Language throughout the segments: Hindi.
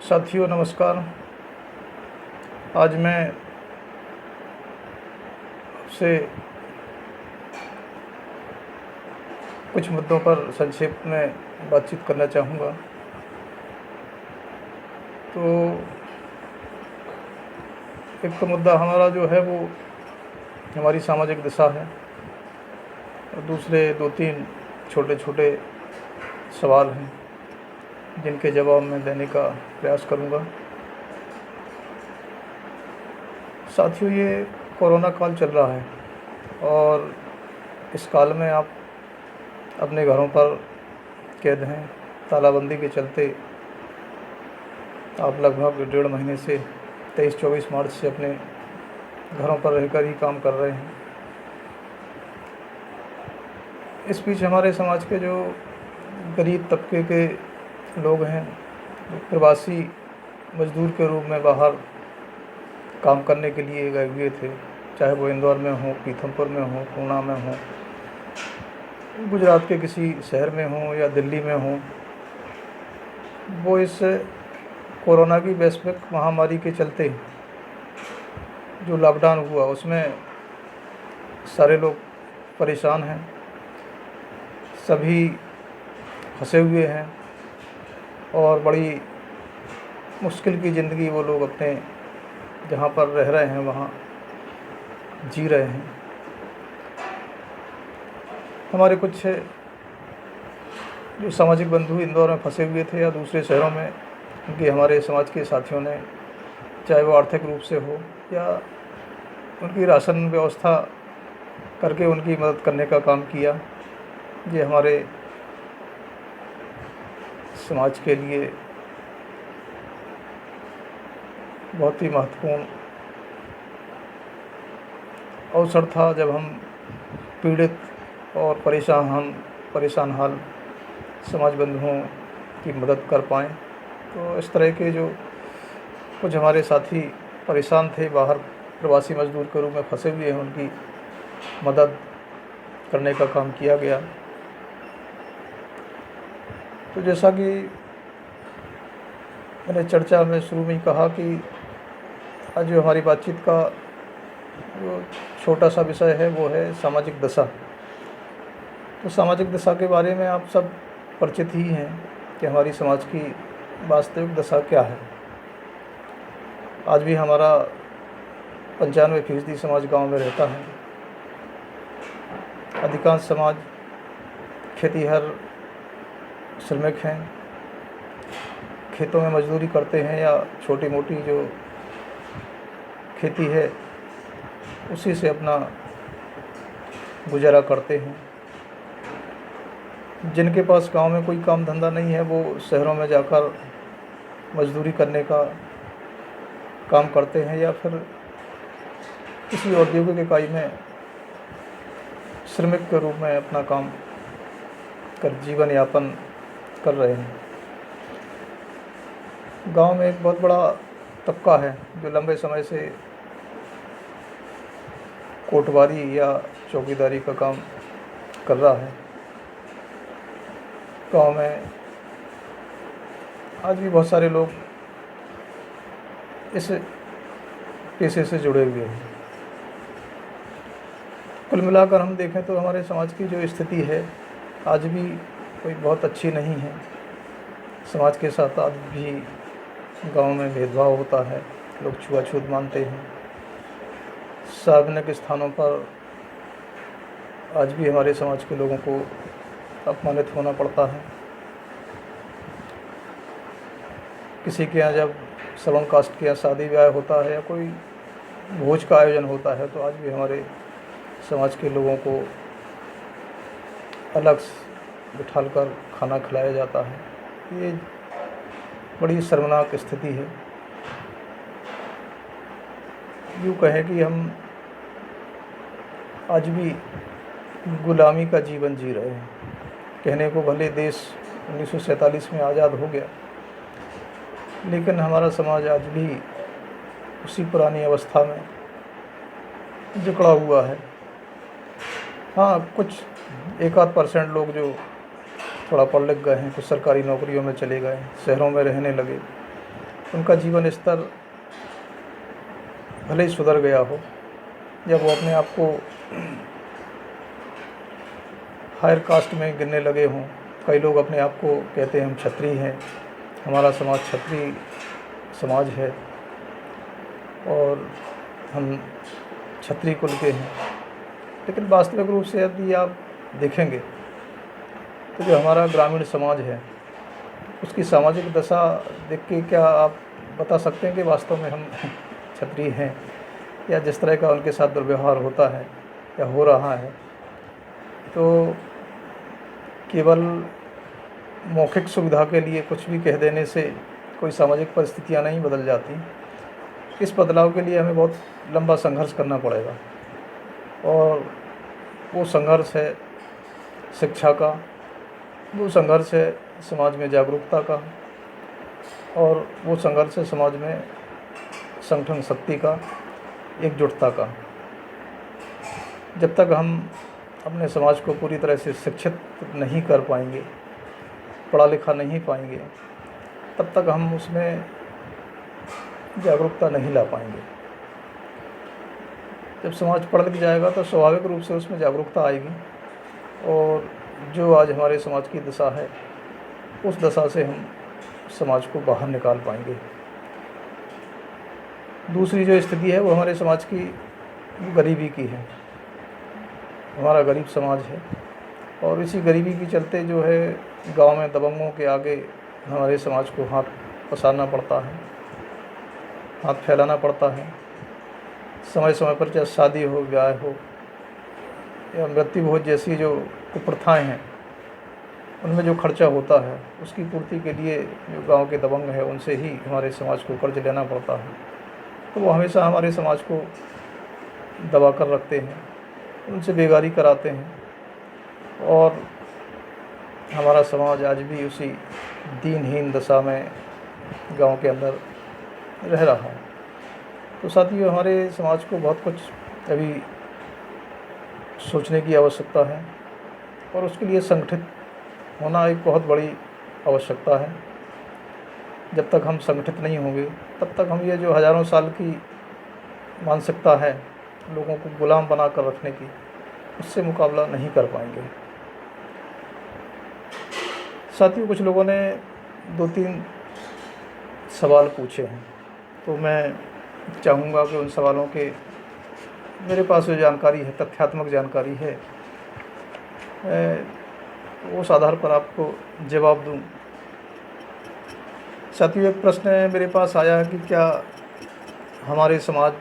साथियों नमस्कार। आज मैं आपसे कुछ मुद्दों पर संक्षेप में बातचीत करना चाहूँगा। तो एक तो मुद्दा हमारा जो है वो हमारी सामाजिक दिशा है, और दूसरे 2-3 छोटे छोटे सवाल हैं जिनके जवाब मैं देने का प्रयास करूँगा। साथियों, ये कोरोना काल चल रहा है और इस काल में आप अपने घरों पर कैद हैं। तालाबंदी के चलते आप लगभग 1.5 महीने से 23-24 मार्च से अपने घरों पर रहकर ही काम कर रहे हैं। इस बीच हमारे समाज के जो गरीब तबके के लोग हैं, जो प्रवासी मजदूर के रूप में बाहर काम करने के लिए गए हुए थे, चाहे वो इंदौर में हो, पीथमपुर में हो, पूना में हो, गुजरात के किसी शहर में हो या दिल्ली में हो, वो इस कोरोना की वैश्विक महामारी के चलते जो लॉकडाउन हुआ उसमें सारे लोग परेशान हैं, सभी फंसे हुए हैं और बड़ी मुश्किल की ज़िंदगी वो लोग अपने जहाँ पर रह रहे हैं वहाँ जी रहे हैं। हमारे कुछ जो सामाजिक बंधु इंदौर में फंसे हुए थे या दूसरे शहरों में, उनके हमारे समाज के साथियों ने, चाहे वो आर्थिक रूप से हो या उनकी राशन व्यवस्था करके उनकी मदद करने का काम किया। ये हमारे समाज के लिए बहुत ही महत्वपूर्ण अवसर था जब हम पीड़ित और परेशान हाल समाज बंधुओं की मदद कर पाएँ। तो इस तरह के जो कुछ हमारे साथी परेशान थे, बाहर प्रवासी मजदूर के रूप में फंसे हुए हैं, उनकी मदद करने का काम किया गया। तो जैसा कि मैंने चर्चा में शुरू में ही कहा कि आज जो हमारी बातचीत का जो छोटा सा विषय है वो है सामाजिक दशा। तो सामाजिक दशा के बारे में आप सब परिचित ही हैं कि हमारी समाज की वास्तविक दशा क्या है। आज भी हमारा 95% समाज गांव में रहता है। अधिकांश समाज खेतीहर श्रमिक हैं, खेतों में मजदूरी करते हैं या छोटी मोटी जो खेती है उसी से अपना गुजारा करते हैं। जिनके पास गांव में कोई काम धंधा नहीं है वो शहरों में जाकर मजदूरी करने का काम करते हैं या फिर किसी औद्योगिक इकाई में श्रमिक के रूप में अपना काम कर जीवन यापन कर रहे हैं। गांव में एक बहुत बड़ा तबका है जो लंबे समय से कोटवारी या चौकीदारी का काम कर रहा है। गांव में आज भी बहुत सारे लोग इस पेशे से जुड़े हुए हैं। कुल मिलाकर हम देखें तो हमारे समाज की जो स्थिति है आज भी कोई बहुत अच्छी नहीं है। समाज के साथ आज भी गांव में भेदभाव होता है, लोग छुआछूत मानते हैं। सार्वजनिक स्थानों पर आज भी हमारे समाज के लोगों को अपमानित होना पड़ता है। किसी के यहाँ जब श्रवण कास्ट के यहाँ शादी ब्याह होता है या कोई भोज का आयोजन होता है तो आज भी हमारे समाज के लोगों को अलग बिठाकर खाना खिलाया जाता है। ये बड़ी शर्मनाक स्थिति है। यूँ कहें कि हम आज भी गुलामी का जीवन जी रहे हैं। कहने को भले देश 1947 में आज़ाद हो गया, लेकिन हमारा समाज आज भी उसी पुरानी अवस्था में जकड़ा हुआ है। हाँ, कुछ 1-8% लोग जो थोड़ा पढ़ लिख गए हैं, कुछ सरकारी नौकरियों में चले गए, शहरों में रहने लगे, उनका जीवन स्तर भले ही सुधर गया हो, जब वो अपने आप को हायर कास्ट में गिनने लगे हों। कई लोग अपने आप को कहते हैं हम क्षत्रिय हैं, हमारा समाज क्षत्रिय समाज है और हम क्षत्रिय कुल के हैं। लेकिन वास्तविक रूप से यदि आप देखेंगे तो जो हमारा ग्रामीण समाज है उसकी सामाजिक दशा देख के क्या आप बता सकते हैं कि वास्तव में हम क्षत्रिय हैं, या जिस तरह का उनके साथ दुर्व्यवहार होता है या हो रहा है, तो केवल मौखिक सुविधा के लिए कुछ भी कह देने से कोई सामाजिक परिस्थितियां नहीं बदल जाती। इस बदलाव के लिए हमें बहुत लंबा संघर्ष करना पड़ेगा, और वो संघर्ष है शिक्षा का, वो संघर्ष है समाज में जागरूकता का, और वो संघर्ष है समाज में संगठन शक्ति का, एकजुटता का। जब तक हम अपने समाज को पूरी तरह से शिक्षित नहीं कर पाएंगे, पढ़ा लिखा नहीं पाएंगे, तब तक हम उसमें जागरूकता नहीं ला पाएंगे। जब समाज पढ़ लिख जाएगा तो स्वाभाविक रूप से उसमें जागरूकता आएगी, और जो आज हमारे समाज की दशा है उस दशा से हम समाज को बाहर निकाल पाएंगे। दूसरी जो स्थिति है वो हमारे समाज की गरीबी की है। हमारा गरीब समाज है, और इसी गरीबी के चलते जो है गांव में दबंगों के आगे हमारे समाज को हाथ पसारना पड़ता है, हाथ फैलाना पड़ता है। समय समय पर चाहे शादी हो, ब्याह हो या मृत्यु हो जैसी जो कुप्रथाएँ हैं, उनमें जो खर्चा होता है उसकी पूर्ति के लिए जो गांव के दबंग हैं उनसे ही हमारे समाज को कर्ज लेना पड़ता है। तो वो हमेशा हमारे समाज को दबा कर रखते हैं, उनसे बेगारी कराते हैं, और हमारा समाज आज भी उसी दीनहीन दशा में गांव के अंदर रह रहा है। तो साथियों, हमारे समाज को बहुत कुछ अभी सोचने की आवश्यकता है, और उसके लिए संगठित होना एक बहुत बड़ी आवश्यकता है। जब तक हम संगठित नहीं होंगे तब तक हम ये जो हज़ारों साल की मानसिकता है लोगों को गुलाम बना कर रखने की, उससे मुकाबला नहीं कर पाएंगे। साथियों, कुछ लोगों ने 2-3 सवाल पूछे हैं, तो मैं चाहूँगा कि उन सवालों के मेरे पास जो जानकारी है, तथ्यात्मक जानकारी है, उस आधार पर आपको जवाब दूं। साथियों, एक प्रश्न मेरे पास आया है कि क्या हमारे समाज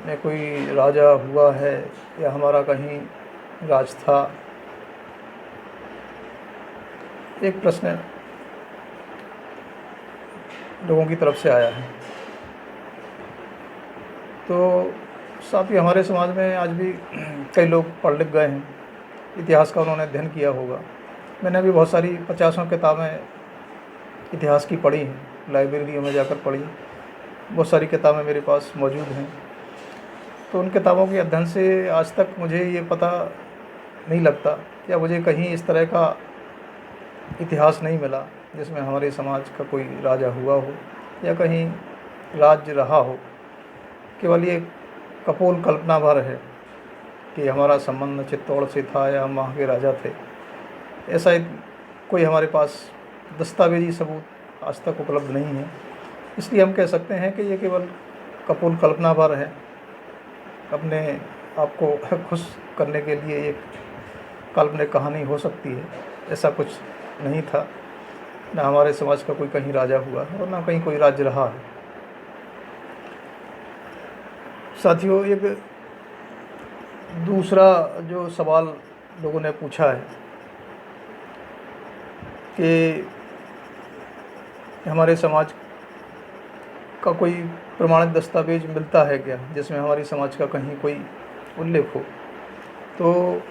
में कोई राजा हुआ है या हमारा कहीं राज था। एक प्रश्न लोगों की तरफ से आया है। तो साथियों, हमारे समाज में आज भी कई लोग पढ़ लिख गए हैं, इतिहास का उन्होंने अध्ययन किया होगा। मैंने भी बहुत सारी 50 किताबें इतिहास की पढ़ी हैं, लाइब्रेरियों में जाकर पढ़ी। बहुत सारी किताबें मेरे पास मौजूद हैं। तो उन किताबों के अध्ययन से आज तक मुझे ये पता नहीं लगता या मुझे कहीं इस तरह का इतिहास नहीं मिला जिसमें हमारे समाज का कोई राजा हुआ हो या कहीं राज्य रहा हो। केवल ये कपोल कल्पना भर है कि हमारा संबंध चित्तौड़ से था या हम वहाँ के राजा थे। ऐसा कोई हमारे पास दस्तावेजी सबूत आज तक उपलब्ध नहीं है। इसलिए हम कह सकते हैं कि ये केवल कपोल कल्पना भर है, अपने आप को खुश करने के लिए एक काल्पनिक कहानी हो सकती है। ऐसा कुछ नहीं था, ना हमारे समाज का कोई कहीं राजा हुआ और ना कहीं कोई राज्य रहा है। साथियों, एक दूसरा जो सवाल लोगों ने पूछा है कि हमारे समाज का कोई प्रमाणित दस्तावेज मिलता है क्या जिसमें हमारी समाज का कहीं कोई उल्लेख हो। तो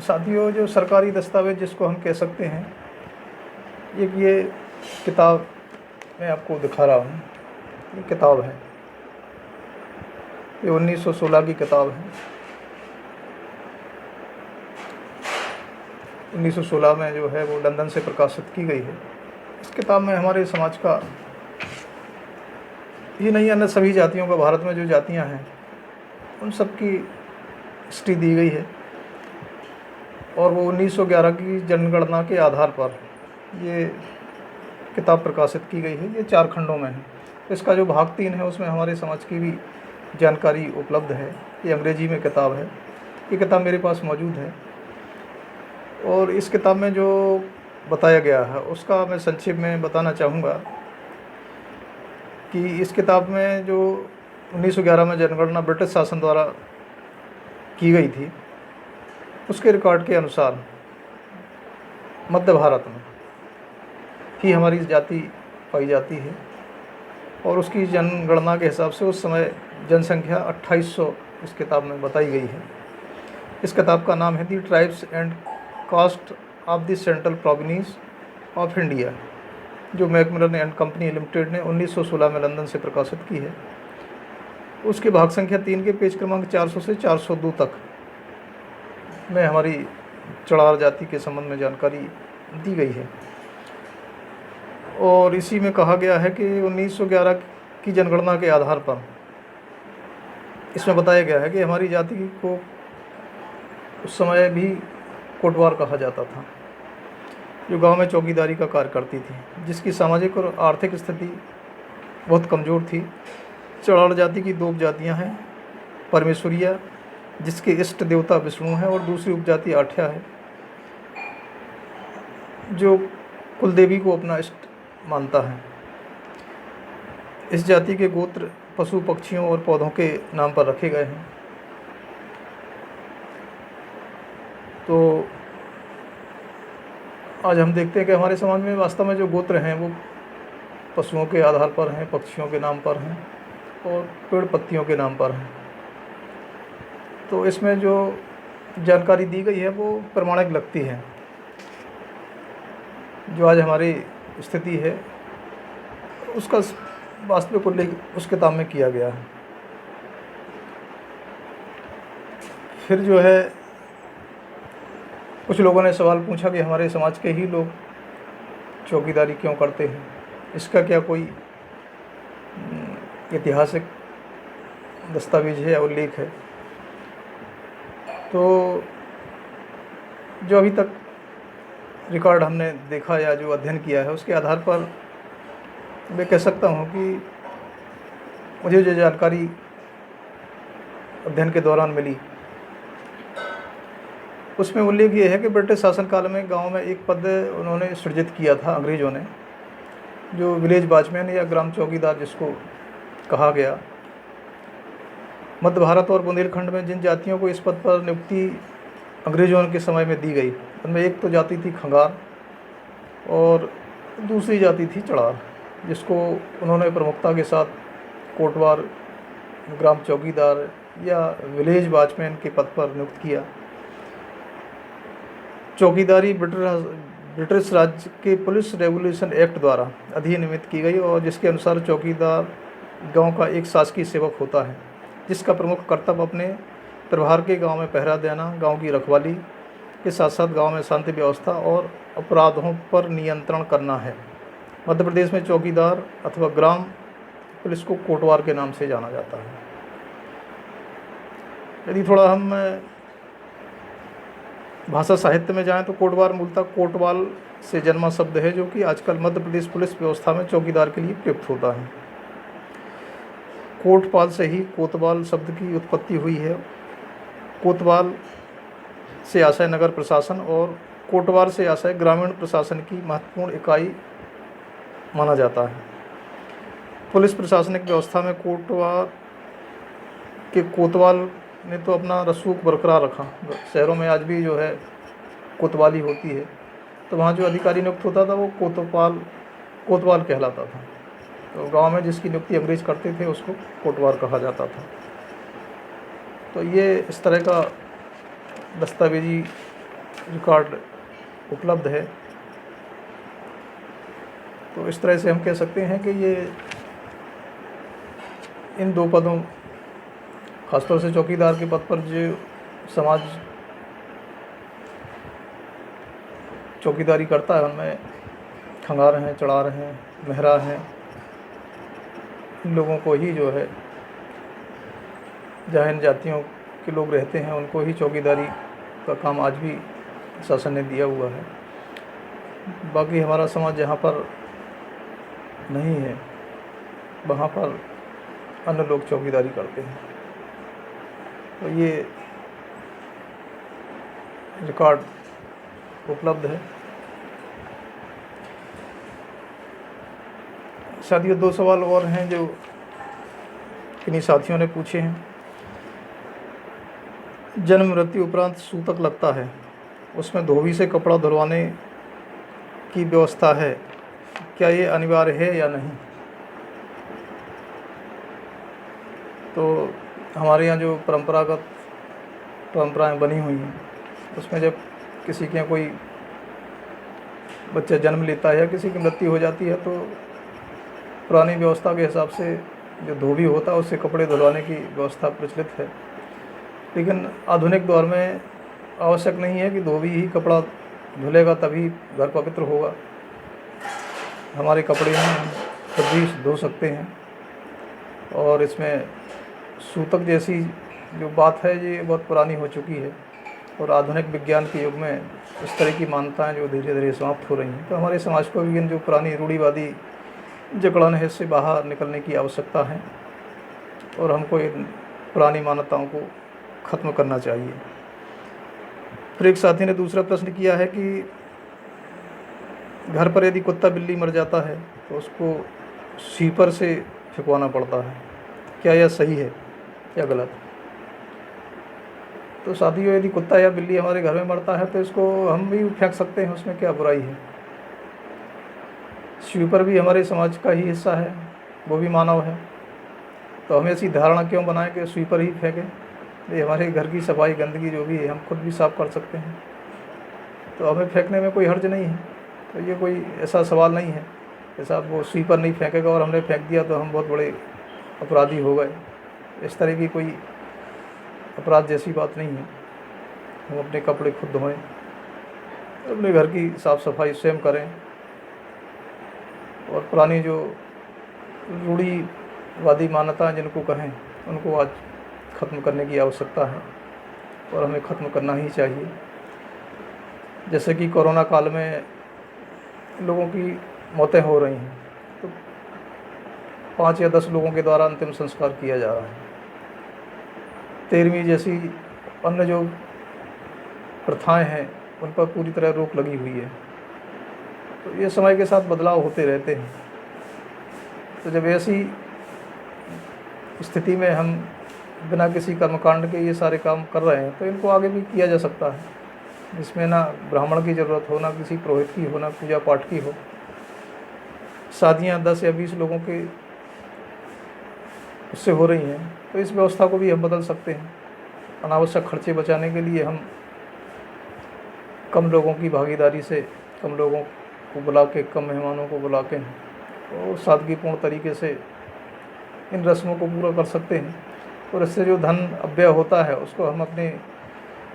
साथियों, जो सरकारी दस्तावेज जिसको हम कह सकते हैं, एक ये किताब मैं आपको दिखा रहा हूँ। ये किताब है, ये 1916 की किताब है। 1916 में जो है वो लंदन से प्रकाशित की गई है। इस किताब में हमारे समाज का ही नहीं, अन्य सभी जातियों का, भारत में जो जातियां हैं उन सब की हिस्ट्री दी गई है। और वो 1911 की जनगणना के आधार पर ये किताब प्रकाशित की गई है। ये 4 खंडों में है। इसका जो भाग 3 है उसमें हमारे समाज की भी जानकारी उपलब्ध है। ये अंग्रेजी में किताब है। ये किताब मेरे पास मौजूद है और इस किताब में जो बताया गया है उसका मैं संक्षेप में बताना चाहूँगा कि इस किताब में जो 1911 में जनगणना ब्रिटिश शासन द्वारा की गई थी, उसके रिकॉर्ड के अनुसार मध्य भारत में ही हमारी जाति पाई जाती है और उसकी जनगणना के हिसाब से उस समय जनसंख्या 2800 इस किताब में बताई गई है। इस किताब का नाम है the tribes and caste of the central province of India, जो मैकमिलन एंड कंपनी लिमिटेड ने 1916 में लंदन से प्रकाशित की है। उसके भाग संख्या 3 के पेज क्रमांक 400 से 402 तक में हमारी चड़ार जाति के संबंध में जानकारी दी गई है और इसी में कहा गया है कि 1911 की जनगणना के आधार पर इसमें बताया गया है कि हमारी जाति को उस समय भी कोटवार कहा जाता था, जो गांव में चौकीदारी का कार्य करती थी, जिसकी सामाजिक और आर्थिक स्थिति बहुत कमज़ोर थी। चड़ार जाति की 2 उपजातियाँ हैं, परमेश्वरिया जिसके इष्ट देवता विष्णु है और दूसरी उपजाति आठ्या है जो कुलदेवी को अपना इष्ट मानता है। इस जाति के गोत्र पशु पक्षियों और पौधों के नाम पर रखे गए हैं। तो आज हम देखते हैं कि हमारे समाज में वास्तव में जो गोत्र हैं वो पशुओं के आधार पर हैं, पक्षियों के नाम पर हैं और पेड़ पत्तियों के नाम पर हैं। तो इसमें जो जानकारी दी गई है वो प्रमाणिक लगती है। जो आज हमारी स्थिति है उसका वास्तविक उल्लेख उस किताब में किया गया है। फिर जो है कुछ लोगों ने सवाल पूछा कि हमारे समाज के ही लोग चौकीदारी क्यों करते हैं, इसका क्या कोई ऐतिहासिक दस्तावेज है या उल्लेख है। तो जो अभी तक रिकॉर्ड हमने देखा या जो अध्ययन किया है उसके आधार पर मैं कह सकता हूँ कि मुझे जो जानकारी अध्ययन के दौरान मिली उसमें उल्लेख ये है कि ब्रिटिश शासनकाल में गांव में एक पद उन्होंने सृजित किया था अंग्रेज़ों ने, जो विलेज वॉचमैन या ग्राम चौकीदार जिसको कहा गया। मध्य भारत और बुंदेलखंड में जिन जातियों को इस पद पर नियुक्ति अंग्रेज़ों के समय में दी गई, उनमें एक तो जाति थी खंगार और दूसरी जाति थी चड़ार, जिसको उन्होंने प्रमुखता के साथ कोटवार, ग्राम चौकीदार या विलेज वॉचमैन के पद पर नियुक्त किया। चौकीदारी ब्रिटिश राज्य के पुलिस रेगुलेशन एक्ट द्वारा अधिनियमित की गई और जिसके अनुसार चौकीदार गांव का एक शासकीय सेवक होता है, जिसका प्रमुख कर्तव्य अपने प्रभार के गांव में पहरा देना, गांव की रखवाली के साथ साथ गांव में शांति व्यवस्था और अपराधों पर नियंत्रण करना है। मध्य प्रदेश में चौकीदार अथवा ग्राम पुलिस को कोटवार के नाम से जाना जाता है। यदि थोड़ा हम भाषा साहित्य में जाएं तो कोटवार मूलतः कोटवाल से जन्मा शब्द है, जो कि आजकल मध्य प्रदेश पुलिस व्यवस्था में चौकीदार के लिए प्रयुक्त होता है। कोटपाल से ही कोतवाल शब्द की उत्पत्ति हुई है। कोतवाल से आशय नगर प्रशासन और कोटवार से आशय ग्रामीण प्रशासन की महत्वपूर्ण इकाई माना जाता है। पुलिस प्रशासनिक व्यवस्था में कोटवार के कोतवाल ने तो अपना रसूख बरकरार रखा। शहरों में आज भी जो है कोतवाली होती है, तो वहाँ जो अधिकारी नियुक्त होता था वो कोतवाल कहलाता था। तो गांव में जिसकी नियुक्ति अंग्रेज करते थे उसको कोटवार कहा जाता था। तो ये इस तरह का दस्तावेजी रिकॉर्ड उपलब्ध है। तो इस तरह से हम कह सकते हैं कि ये इन 2 पदों, खासतौर से चौकीदार के पद पर जो समाज चौकीदारी करता है उनमें खंगार हैं, चड़ार हैं, मेहरा हैं, इन लोगों को ही जो है, जहाँ इन जातियों के लोग रहते हैं उनको ही चौकीदारी का काम आज भी शासन ने दिया हुआ है। बाकी हमारा समाज जहाँ पर नहीं है वहाँ पर अन्य लोग चौकीदारी करते हैं। तो ये रिकॉर्ड उपलब्ध है। साथियों, 2 सवाल और हैं जो किन्हीं साथियों ने पूछे हैं। जन्म मृत्यु उपरांत सूतक लगता है, उसमें धोबी से कपड़ा धुलवाने की व्यवस्था है, क्या ये अनिवार्य है या नहीं? तो हमारे यहाँ जो परंपराएं बनी हुई हैं उसमें जब किसी के यहाँ कोई बच्चा जन्म लेता है या किसी की मृत्यु हो जाती है तो पुरानी व्यवस्था के हिसाब से जो धोबी होता है उससे कपड़े धुलवाने की व्यवस्था प्रचलित है। लेकिन आधुनिक दौर में आवश्यक नहीं है कि धोबी ही कपड़ा धुलेगा तभी घर पवित्र होगा। हमारे कपड़े हैं, हम खुद भी धो सकते हैं। और इसमें सूतक जैसी जो बात है ये बहुत पुरानी हो चुकी है और आधुनिक विज्ञान के युग में इस तरह की मान्यताएं जो धीरे धीरे समाप्त हो रही हैं। तो हमारे समाज को भी इन जो पुरानी रूढ़िवादी जकड़न है इससे बाहर निकलने की आवश्यकता है और हमको इन पुरानी मान्यताओं को ख़त्म करना चाहिए। फिर एक साथी ने दूसरा प्रश्न किया है कि घर पर यदि कुत्ता बिल्ली मर जाता है तो उसको स्वीपर से फेंकवाना पड़ता है, क्या यह सही है या गलत? तो साथियों, यदि कुत्ता या बिल्ली हमारे घर में मरता है तो इसको हम भी फेंक सकते हैं, उसमें क्या बुराई है। स्वीपर भी हमारे समाज का ही हिस्सा है, वो भी मानव है। तो हमें ऐसी धारणा क्यों बनाएं कि स्वीपर ही फेंकें? ये हमारे घर की सफाई गंदगी जो भी है हम खुद भी साफ़ कर सकते हैं, तो हमें फेंकने में कोई हर्ज नहीं है। तो ये कोई ऐसा सवाल नहीं है कि साहब वो स्वीपर नहीं फेंकेगा और हमने फेंक दिया तो हम बहुत बड़े अपराधी हो गए। इस तरह की कोई अपराध जैसी बात नहीं है। हम अपने कपड़े खुद धोएं, अपने घर की साफ़ सफाई स्वयं करें और पुरानी जो रूढ़िवादी मान्यताएं जिनको कहें उनको आज ख़त्म करने की आवश्यकता है और हमें ख़त्म करना ही चाहिए। जैसे कि कोरोना काल में लोगों की मौतें हो रही हैं तो 5 या 10 लोगों के द्वारा अंतिम संस्कार किया जा रहा है। 13वीं जैसी अन्य जो प्रथाएं हैं उन पर पूरी तरह रोक लगी हुई है। तो ये समय के साथ बदलाव होते रहते हैं। तो जब ऐसी स्थिति में हम बिना किसी कर्मकांड के ये सारे काम कर रहे हैं तो इनको आगे भी किया जा सकता है, जिसमें ना ब्राह्मण की ज़रूरत हो, ना किसी पुरोहित की हो, ना पूजा पाठ की हो। शादियाँ 10 या 20 लोगों के उससे हो रही हैं, तो इस व्यवस्था को भी हम बदल सकते हैं। अनावश्यक खर्चे बचाने के लिए हम कम लोगों की भागीदारी से, कम लोगों को बुला के, कम मेहमानों को बुला के और सादगीपूर्ण तरीके से इन रस्मों को पूरा कर सकते हैं। और इससे जो धन अपव्यय होता है उसको हम अपने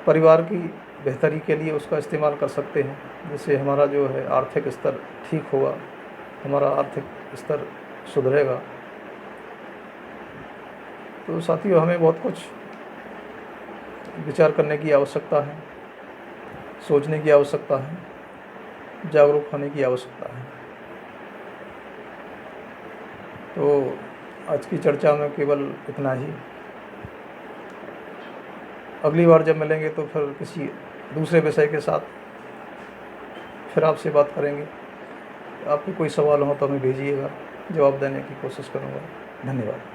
परिवार की बेहतरी के लिए उसका इस्तेमाल कर सकते हैं, जिससे हमारा जो है आर्थिक स्तर ठीक होगा, हमारा आर्थिक स्तर सुधरेगा। तो साथियों, हमें बहुत कुछ विचार करने की आवश्यकता है, सोचने की आवश्यकता है, जागरूक होने की आवश्यकता है। तो आज की चर्चा में केवल इतना ही। अगली बार जब मिलेंगे तो फिर किसी दूसरे विषय के साथ फिर आपसे बात करेंगे। आपके कोई सवाल हो तो हमें भेजिएगा, जवाब देने की कोशिश करूँगा। धन्यवाद।